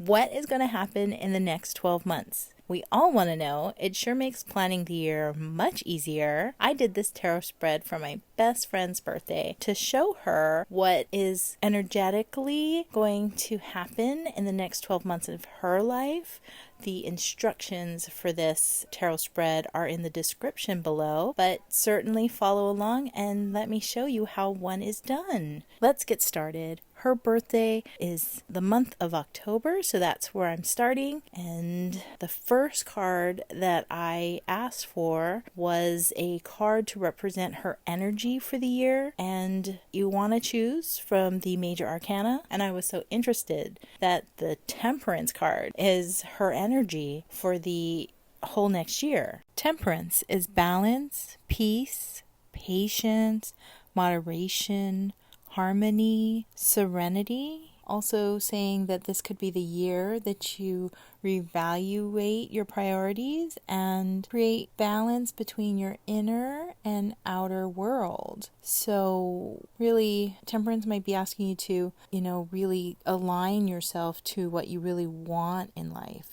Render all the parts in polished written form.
What is going to happen in the next 12 months? We all want to know. It sure makes planning the year much easier. I did this tarot spread for my best friend's birthday to show her what is energetically going to happen in the next 12 months of her life. The instructions for this tarot spread are in the description below, but certainly follow along and let me show you how one is done. Let's get started. Her birthday is the month of October, so that's where I'm starting. And the first card that I asked for was a card to represent her energy for the year. And you want to choose from the major arcana. And I was so interested that the Temperance card is her energy for the whole next year. Temperance is balance, peace, patience, moderation, harmony, serenity. Also saying that this could be the year that you reevaluate your priorities and create balance between your inner and outer world. So really, Temperance might be asking you to, really align yourself to what you really want in life.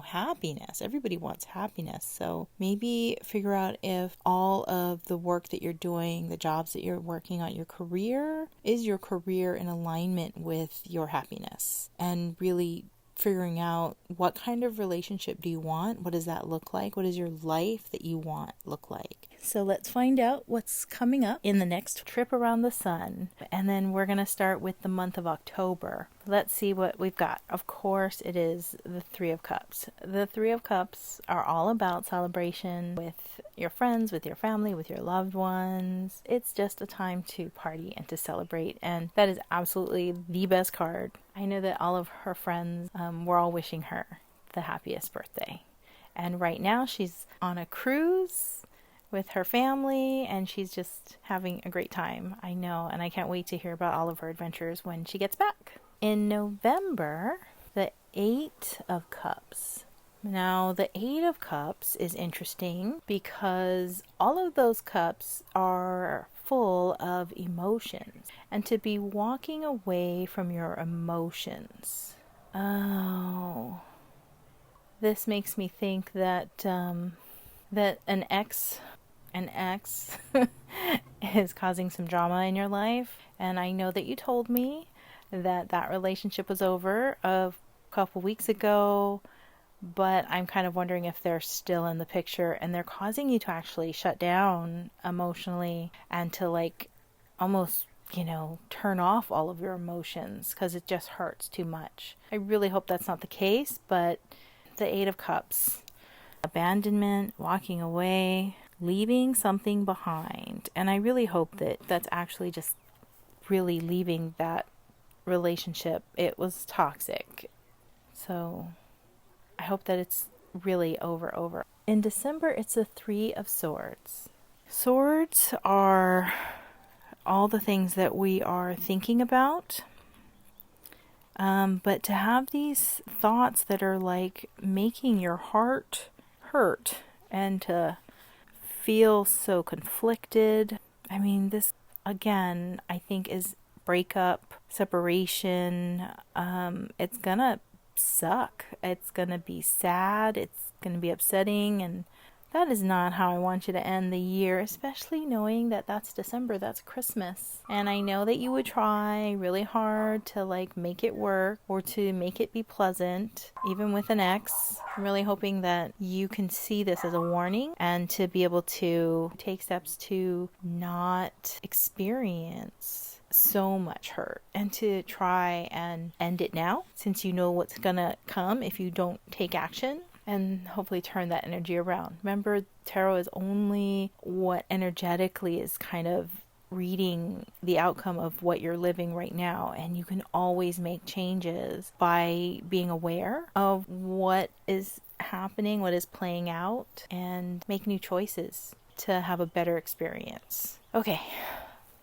Happiness. Everybody wants happiness. So maybe figure out if all of the work that you're doing, the jobs that you're working on, is your career in alignment with your happiness, and really figuring out what kind of relationship do you want? What does that look like? What does your life that you want look like? So let's find out what's coming up in the next trip around the sun. And then we're going to start with the month of October. Let's see what we've got. Of course, it is the Three of Cups. The Three of Cups are all about celebration with your friends, with your family, with your loved ones. It's just a time to party and to celebrate. And that is absolutely the best card. I know that all of her friends were all wishing her the happiest birthday. And right now she's on a cruise with her family and she's just having a great time. I know, and I can't wait to hear about all of her adventures when she gets back. In November, the Eight of Cups. Now, the Eight of Cups is interesting because all of those cups are full of emotions, and to be walking away from your emotions. Oh, this makes me think that that an ex is causing some drama in your life, and I know that you told me that relationship was over a couple weeks ago. But I'm kind of wondering if they're still in the picture and they're causing you to actually shut down emotionally and to almost, turn off all of your emotions because it just hurts too much. I really hope that's not the case, but the Eight of Cups, abandonment, walking away, leaving something behind. And I really hope that that's actually just really leaving that relationship. It was toxic. So I hope that it's really over. In December, it's the Three of Swords. Swords are all the things that we are thinking about. But to have these thoughts that are making your heart hurt and to feel so conflicted. I mean, this, again, I think is breakup, separation. It's gonna suck. It's gonna be sad. It's gonna be upsetting, and that is not how I want you to end the year, especially knowing that that's December, that's Christmas. And I know that you would try really hard to make it work or to make it be pleasant, even with an ex. I'm really hoping that you can see this as a warning and to be able to take steps to not experience so much hurt and to try and end it now, since you know what's gonna come if you don't take action, and hopefully turn that energy around. Remember, tarot is only what energetically is kind of reading the outcome of what you're living right now, and you can always make changes by being aware of what is happening, what is playing out, and make new choices to have a better experience. Okay,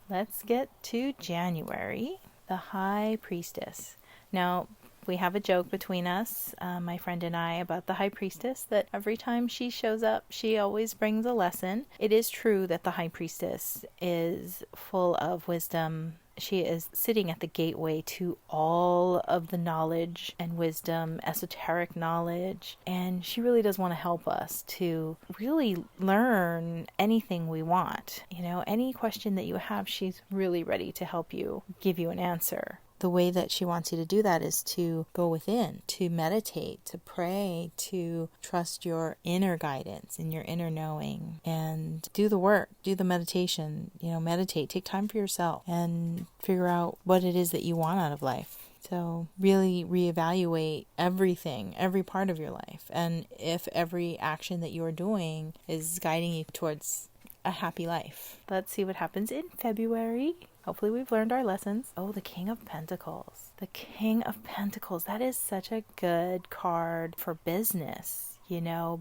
let's get to January. The High Priestess. Now, we have a joke between us, my friend and I, about the High Priestess, that every time she shows up, she always brings a lesson. It is true that the High Priestess is full of wisdom She is sitting at the gateway to all of the knowledge and wisdom, esoteric knowledge, and she really does want to help us to really learn anything we want. Any question that you have, she's really ready to help you, give you an answer. The way that she wants you to do that is to go within, to meditate, to pray, to trust your inner guidance and your inner knowing, and do the work, do the meditation, meditate, take time for yourself and figure out what it is that you want out of life. So really reevaluate everything, every part of your life. And if every action that you are doing is guiding you towards a happy life. Let's see what happens in February. Hopefully we've learned our lessons. Oh, the King of Pentacles. The King of Pentacles. That is such a good card for business.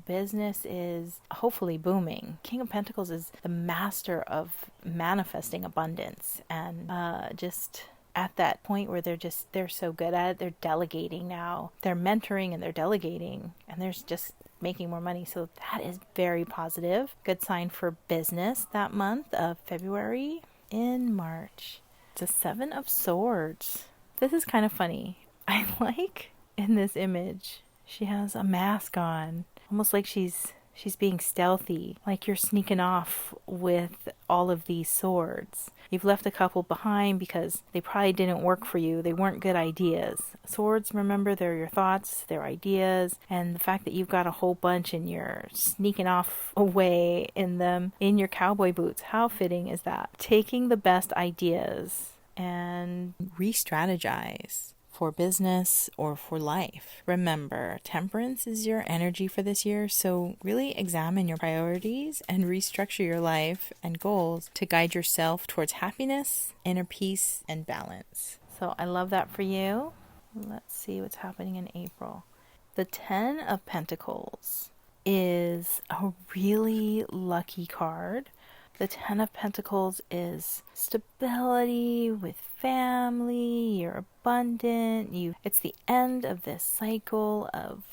Business is hopefully booming. King of Pentacles is the master of manifesting abundance, and just at that point where they're so good at it, they're delegating now. They're mentoring and they're delegating, and there's just making more money. So that is very positive. Good sign for business that month of February. In March, the Seven of Swords. This is kind of funny. I like in this image, she has a mask on, almost like she's being stealthy, like you're sneaking off with all of these swords. You've left a couple behind because they probably didn't work for you. They weren't good ideas. Swords, remember, they're your thoughts, they're ideas, and the fact that you've got a whole bunch and you're sneaking off away in them in your cowboy boots. How fitting is that? Taking the best ideas and re-strategize for business or for life. Remember, temperance is your energy for this year, so really examine your priorities and restructure your life and goals to guide yourself towards happiness, inner peace, and balance. So I love that for you. Let's see what's happening in April. The 10 of Pentacles is a really lucky card. The 10 of Pentacles is stability with family, you're abundant, it's the end of this cycle of,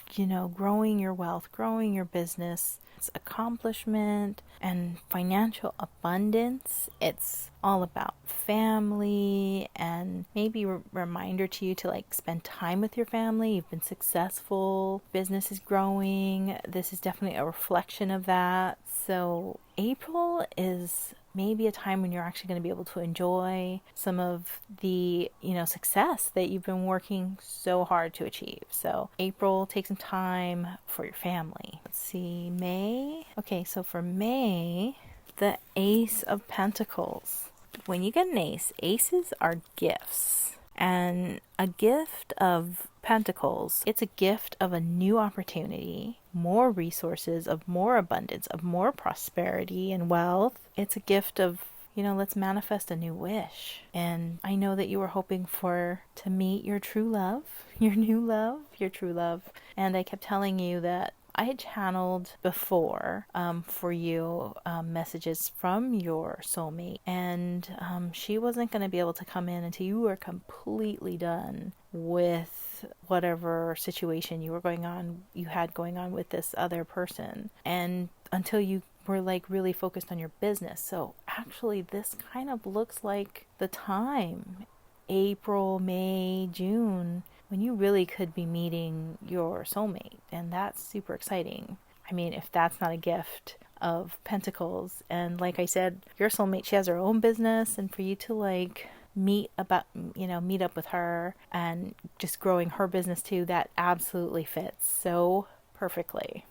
growing your wealth, growing your business. It's accomplishment and financial abundance. It's all about family and maybe a reminder to you to spend time with your family. You've been successful, business is growing. This is definitely a reflection of that. So April is maybe a time when you're actually going to be able to enjoy some of the, success that you've been working so hard to achieve. So April, take some time for your family. Let's see, May. Okay, so for May, the Ace of Pentacles. When you get an ace, aces are gifts. And a gift of Pentacles, it's a gift of a new opportunity, more resources, of more abundance, of more prosperity and wealth. It's a gift of, let's manifest a new wish. And I know that you were hoping to meet your true love, your new love, your true love. And I kept telling you that I had channeled before for you messages from your soulmate, and she wasn't going to be able to come in until you were completely done with whatever situation you had going on with this other person, and until you were really focused on your business. So actually this kind of looks like the time, April, May, June, when you really could be meeting your soulmate. And that's super exciting. I mean, if that's not a gift of Pentacles, and like I said, your soulmate, she has her own business, and for you to meet up with her and just growing her business too, that absolutely fits so perfectly.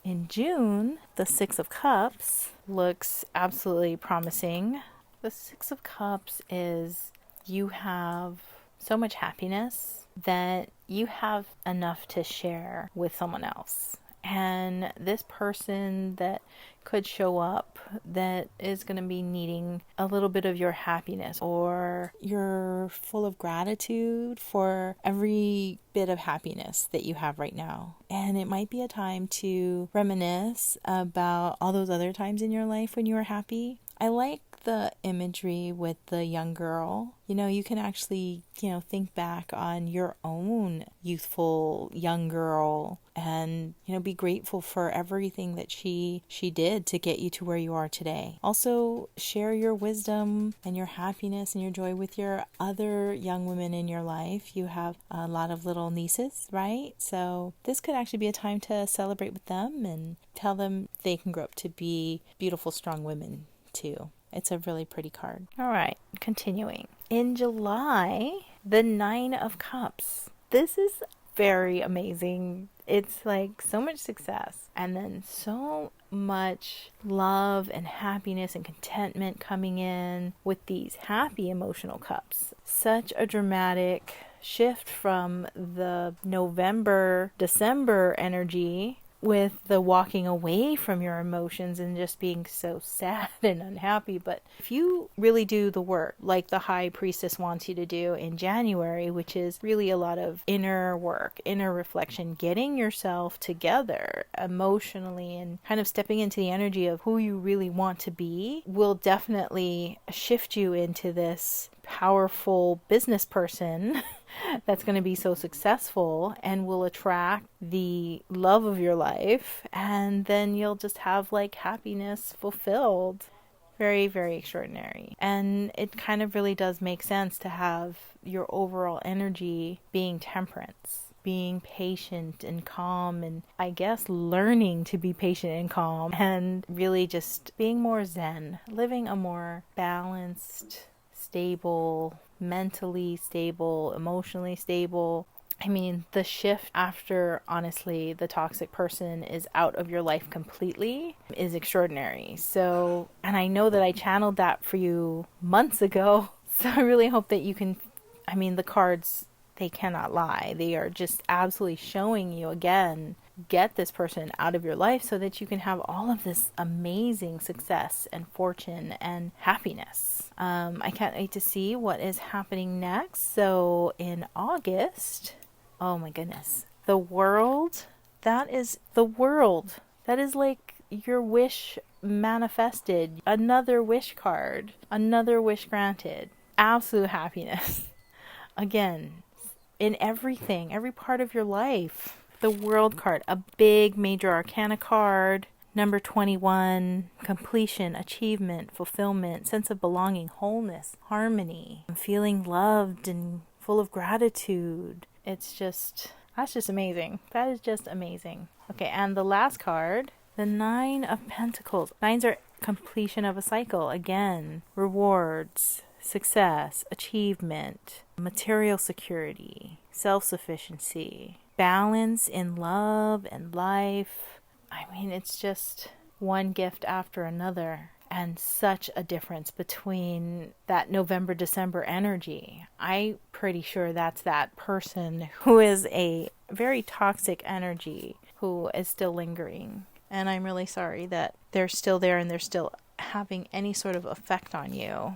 In June, the Six of Cups looks absolutely promising. The Six of Cups is you have so much happiness that you have enough to share with someone else. And this person that could show up that is going to be needing a little bit of your happiness, or you're full of gratitude for every bit of happiness that you have right now. And it might be a time to reminisce about all those other times in your life when you were happy. I like the imagery with the young girl. You can actually, think back on your own youthful young girl and, be grateful for everything that she did to get you to where you are today. Also, share your wisdom and your happiness and your joy with your other young women in your life. You have a lot of little nieces, right? So this could actually be a time to celebrate with them and tell them they can grow up to be beautiful, strong women too. It's a really pretty card. All right, continuing. In July, the 9 of Cups. This is very amazing. It's like so much success and then so much love and happiness and contentment coming in with these happy emotional cups. Such a dramatic shift from the November, December energy with the walking away from your emotions and just being so sad and unhappy. But if you really do the work like the High Priestess wants you to do in January, which is really a lot of inner work, inner reflection, getting yourself together emotionally and kind of stepping into the energy of who you really want to be, will definitely shift you into this powerful business person that's going to be so successful and will attract the love of your life, and then you'll just have like happiness fulfilled. Very, very extraordinary. And it kind of really does make sense to have your overall energy being temperance, being patient and calm, and I guess learning to be patient and calm, and really just being more zen, living a more balanced, stable, mentally stable, emotionally stable. I mean, the shift after, honestly, the toxic person is out of your life completely is extraordinary. So, and I know that I channeled that for you months ago. So I really hope that you can, the cards, they cannot lie. They are just absolutely showing you again, get this person out of your life so that you can have all of this amazing success and fortune and happiness. I can't wait to see what is happening next. So in August, oh my goodness, the world, that is the world. That is like your wish manifested. Another wish card, another wish granted. Absolute happiness. Again, in everything, every part of your life. The World card, a big major arcana card. Number 21, completion, achievement, fulfillment, sense of belonging, wholeness, harmony, feeling loved and full of gratitude. That's just amazing. That is just amazing. Okay, and the last card, the 9 of Pentacles. 9s are completion of a cycle. Again, rewards, success, achievement, material security, self-sufficiency, balance in love and life. It's just one gift after another, and such a difference between that November-December energy. I'm pretty sure that's that person who is a very toxic energy who is still lingering. And I'm really sorry that they're still there and they're still having any sort of effect on you.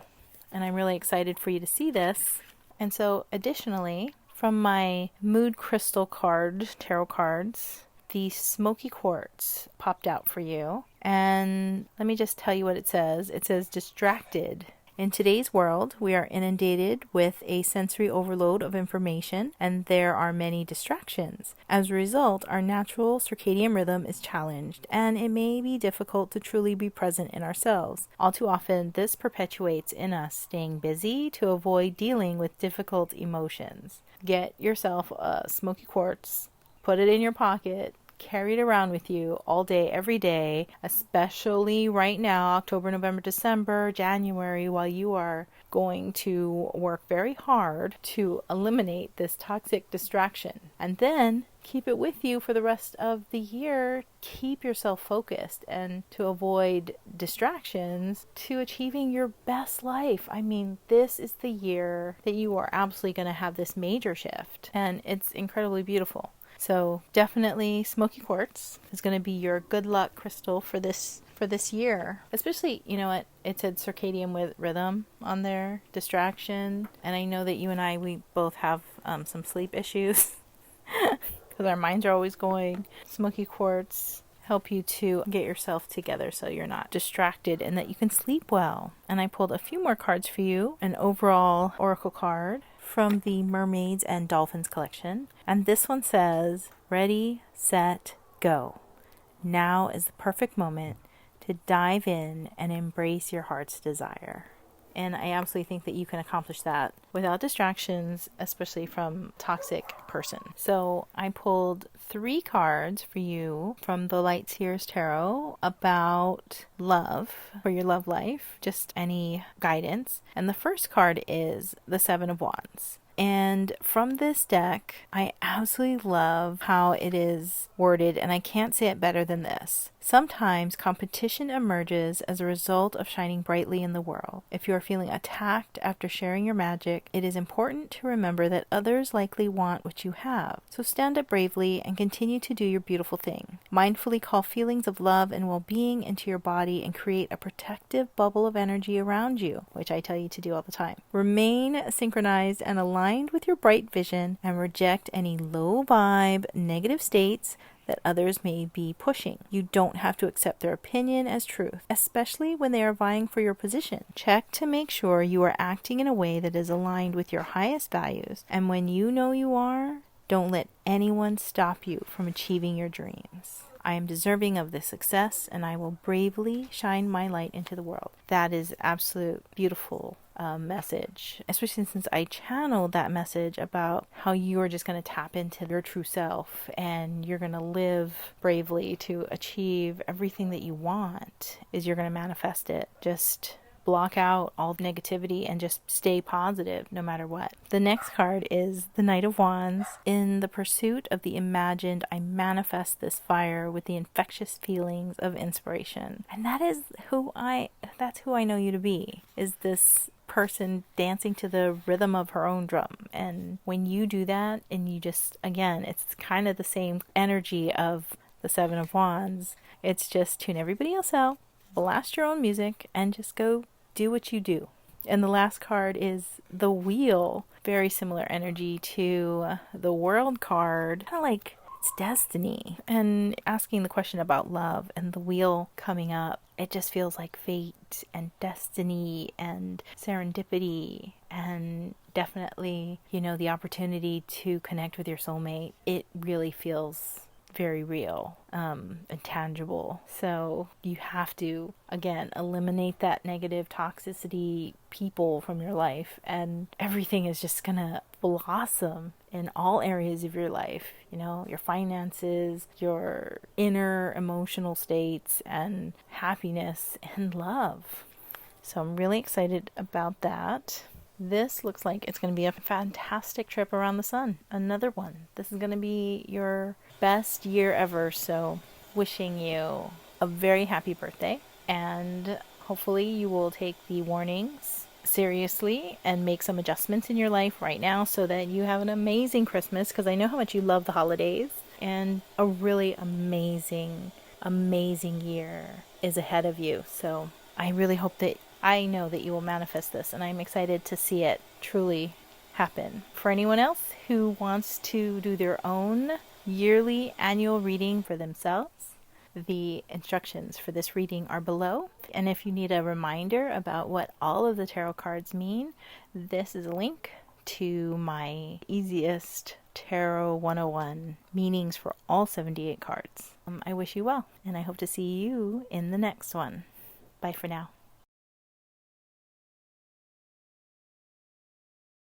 And I'm really excited for you to see this. And so additionally, from my mood crystal card, tarot cards, the smoky quartz popped out for you. And let me just tell you what it says. It says distracted. In today's world, we are inundated with a sensory overload of information, and there are many distractions. As a result, our natural circadian rhythm is challenged, and it may be difficult to truly be present in ourselves. All too often, this perpetuates in us staying busy to avoid dealing with difficult emotions. Get yourself a smoky quartz, put it in your pocket, carry it around with you all day, every day, especially right now, October, November, December, January, while you are going to work very hard to eliminate this toxic distraction. And then keep it with you for the rest of the year. Keep yourself focused and to avoid distractions to achieving your best life. This is the year that you are absolutely going to have this major shift, and it's incredibly beautiful. So definitely smoky quartz is going to be your good luck crystal for this year. Especially, it said circadian with rhythm on there, distraction. And I know that you and I, we both have some sleep issues because our minds are always going. Smoky quartz help you to get yourself together so you're not distracted and that you can sleep well. And I pulled a few more cards for you, an overall oracle card from the Mermaids and Dolphins collection. And this one says, ready, set, go. Now is the perfect moment to dive in and embrace your heart's desire. And I absolutely think that you can accomplish that without distractions, especially from a toxic person. So I pulled 3 cards for you from the Light Seers Tarot about love for your love life, just any guidance. And the first card is the 7 of Wands. And from this deck, I absolutely love how it is worded, and I can't say it better than this. Sometimes competition emerges as a result of shining brightly in the world. If you are feeling attacked after sharing your magic, it is important to remember that others likely want what you have. So stand up bravely and continue to do your beautiful thing. Mindfully call feelings of love and well-being into your body and create a protective bubble of energy around you, which I tell you to do all the time. Remain synchronized and aligned with your bright vision and reject any low vibe, negative states that others may be pushing. You don't have to accept their opinion as truth, especially when they are vying for your position. Check to make sure you are acting in a way that is aligned with your highest values, and when you know you are, don't let anyone stop you from achieving your dreams. I am deserving of this success, and I will bravely shine my light into the world. That is absolute beautiful message, especially since I channeled that message about how you are just going to tap into your true self and you're going to live bravely to achieve everything that you want. Is you're going to manifest it. Just block out all negativity and just stay positive no matter what. The next card is the Knight of Wands. In the pursuit of the imagined, I manifest this fire with the infectious feelings of inspiration. And that's who I know you to be, is this person dancing to the rhythm of her own drum. And when you do that, and you just, again, it's kind of the same energy of the 7 of Wands. It's just tune everybody else out, blast your own music, and just go do what you do. And the last card is the Wheel. Very similar energy to the World card. Kind of like it's destiny. And asking the question about love and the Wheel coming up, it just feels like fate and destiny and serendipity and definitely, the opportunity to connect with your soulmate. It really feels very real and tangible. So you have to, again, eliminate that negative toxicity people from your life, and everything is just gonna blossom in all areas of your life, your finances, your inner emotional states, and happiness and love. So I'm really excited about that. This looks like it's going to be a fantastic trip around the sun. Another one. This is going to be your best year ever. So wishing you a very happy birthday. And hopefully you will take the warnings seriously and make some adjustments in your life right now so that you have an amazing Christmas, because I know how much you love the holidays, and a really amazing year is ahead of you. So I really hope that I know that you will manifest this, and I'm excited to see it truly happen. For anyone else who wants to do their own yearly annual reading for themselves, the instructions for this reading are below. And if you need a reminder about what all of the tarot cards mean, this is a link to my easiest Tarot 101 meanings for all 78 cards. I wish you well, and I hope to see you in the next one. Bye for now.